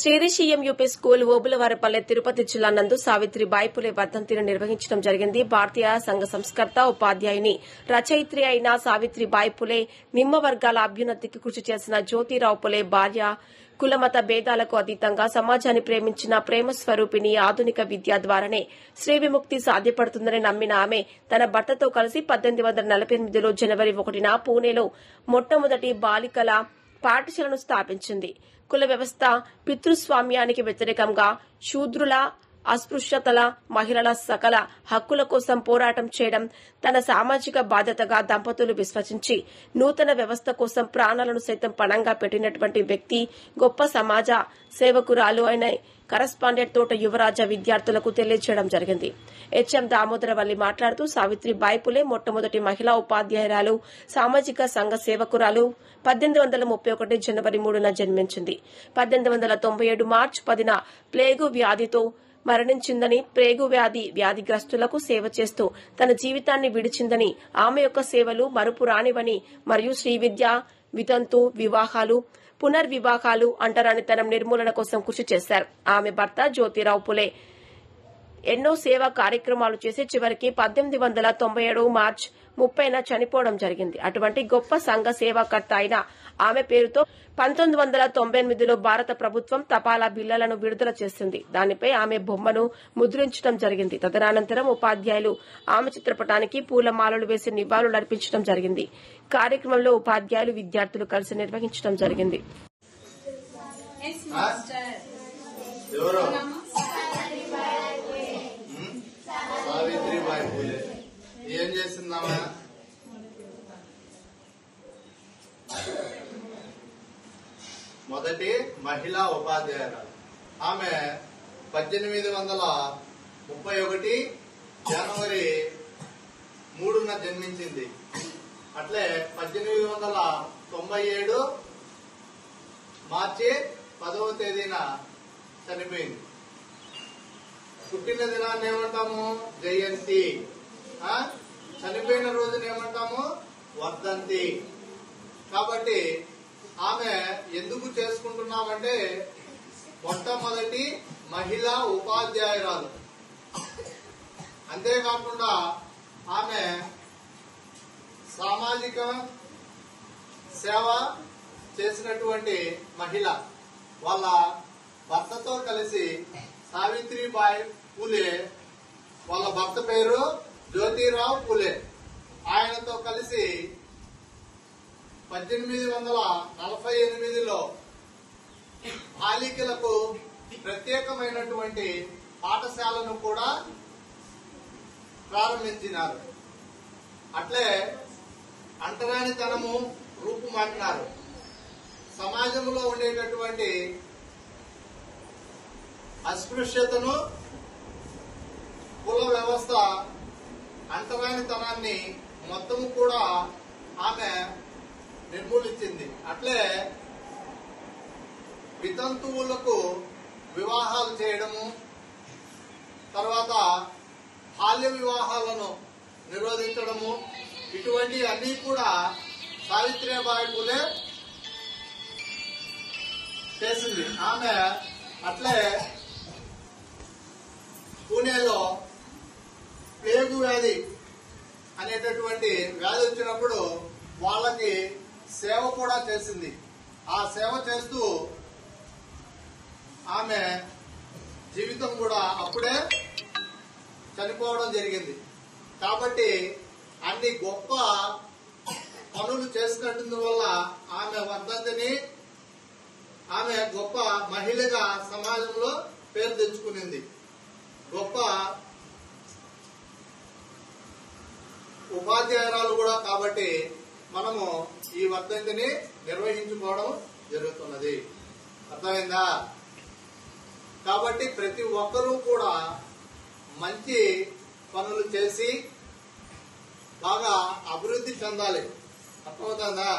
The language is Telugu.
శ్రీరిషియం యూపీ స్కూల్ ఓబులవారపల్లె తిరుపతి జిల్లా నందు సావిత్రిబాయి పులే వర్ధంతిని నిర్వహించడం జరిగింది. భారతీయ సంఘ సంస్కర్త, ఉపాధ్యాయుని, రచయిత్రి అయిన సావిత్రిబాయి పులే నిమ్మ వర్గాల అభ్యున్నతికి కృషి చేసిన జ్యోతిరావు పులే భార్య. కులమత భేదాలకు అతీతంగా సమాజాన్ని ప్రేమించిన ప్రేమ స్వరూపిణి. ఆధునిక విద్య ద్వారానే శ్రీ విముక్తి సాధ్యపడుతుందని నమ్మిన ఆమె తన భర్తతో కలిసి 1848లో జనవరి 1న పూణేలో మొట్టమొదటి బాలికల పాఠశాలను స్థాపించింది. కుల వ్యవస్థ పితృస్వామ్యానికి వ్యతిరేకంగా శూద్రుల, అస్పృశ్యతల, మహిళల సకల హక్కుల కోసం పోరాటం చేయడం తన సామాజిక బాధ్యతగా దంపతులు విశ్వసించి నూతన వ్యవస్థ కోసం ప్రాణాలను సైతం పణంగా పెట్టినటువంటి వ్యక్తి. గొప్ప సమాజ సేవకురాలు అయిన కరస్పాండెంట్ తోట యువరాజ విద్యార్థులకు తెలియజేయడం జరిగింది. హెచ్ఎం దామోదరవల్లి మాట్లాడుతూ సావిత్రిబాయి పులే మొట్టమొదటి మహిళా ఉపాధ్యాయురాలు, సామాజిక సంఘ సేవకురాలు. 1831 జనవరి 3న జన్మించింది. 1897 మార్చి 10న ప్లేగు వ్యాధితో మరణించిందని, ప్లేగు వ్యాధిగ్రస్తులకు సేవ చేస్తూ తన జీవితాన్ని విడిచిందని, ఆమె యొక్క సేవలు మరుపురానివని మరియు శ్రీ విద్య, వితంతు వివాహాలు, పునర్వివాహాలు, అంటరానితనం నిర్మూలన కోసం కృషి చేశారు. ఆమె భర్త జ్యోతిరావు పులే ఎన్నో సేవా కార్యక్రమాలు చేసి చివరికి 1897 మార్చి 30న చనిపోవడం జరిగింది. అటువంటి గొప్ప సంఘ సేవాకర్త అయిన ఆమె పేరుతో 1998లో భారత ప్రభుత్వం తపాలా బిళ్లలను విడుదల చేసింది. దానిపై ఆమె బొమ్మను ముద్రించడం జరిగింది. తదనంతరం ఉపాధ్యాయులు ఆమె చిత్రపటానికి పూలమాలలు వేసి నివాళులర్పించడం జరిగింది. కార్యక్రమంలో ఉపాధ్యాయులు, విద్యార్థులు కలిసి నిర్వహించడం జరిగింది. సావిత్రిబాయి పూలే ఏం చేసిందామా? మొదటి మహిళా ఉపాధ్యాయురాలు. ఆమె 1831 జనవరి 3న జన్మించింది. అట్లే 1897 మార్చి 10వ తేదీన చనిపోయింది. పుట్టిన దినాన్ని ఏమంటాము? జయంతి. చనిపోయిన రోజున ఏమంటాము? వర్ధంతి. కాబట్టి ఆమె ఎందుకు చేసుకుంటున్నామంటే మొట్టమొదటి మహిళా ఉపాధ్యాయురాలు. అంతేకాకుండా ఆమె సామాజిక సేవ చేసినటువంటి మహిళ. వాళ్ళ భర్తతో కలిసి సావిత్రిబాయి పూలే, వాళ్ళ భర్త పేరు జ్యోతిరావు పూలే, ఆయనతో కలిసి 1848లో బాలికలకు ప్రత్యేకమైనటువంటి పాఠశాలను కూడా ప్రారంభించినారు. అట్లే అంటరానితనము రూపుమాపినారు. సమాజంలో ఉండేటటువంటి అస్పృశ్యతను, కుల వ్యవస్థ, అంటరానితనాన్ని మొత్తము కూడా ఆమె నిర్మూలించింది. అట్లే వితంతువులకు వివాహాలు చేయడము, తర్వాత బాల్య వివాహాలను నిరోధించడము, ఇటువంటి అన్ని కూడా సావిత్రిబాయి పూలే చేసింది. ఆమె అట్లే పూణేలో ప్లేగు వ్యాధి అనేటటువంటి వ్యాధి వచ్చినప్పుడు వాళ్ళకి సేవ కూడా చేసింది. ఆ సేవ చేస్తూ ఆమె జీవితం కూడా అప్పుడే చనిపోవడం జరిగింది. కాబట్టి అన్ని గొప్ప పనులు చేసినందువల్ల ఆమె వర్ధంతిని, ఆమె గొప్ప మహిళగా సమాజంలో పేరు తెచ్చుకునింది. గొప్ప ఉపాధ్యాయురాలు కూడా. కాబట్టి మనము ఈ వర్ధంతిని నిర్వహించుకోవడం జరుగుతున్నది. అర్థమైందా? కాబట్టి ప్రతి ఒక్కరూ కూడా మంచి పనులు చేసి బాగా అభివృద్ధి చెందాలి. అర్థమవుతుందా?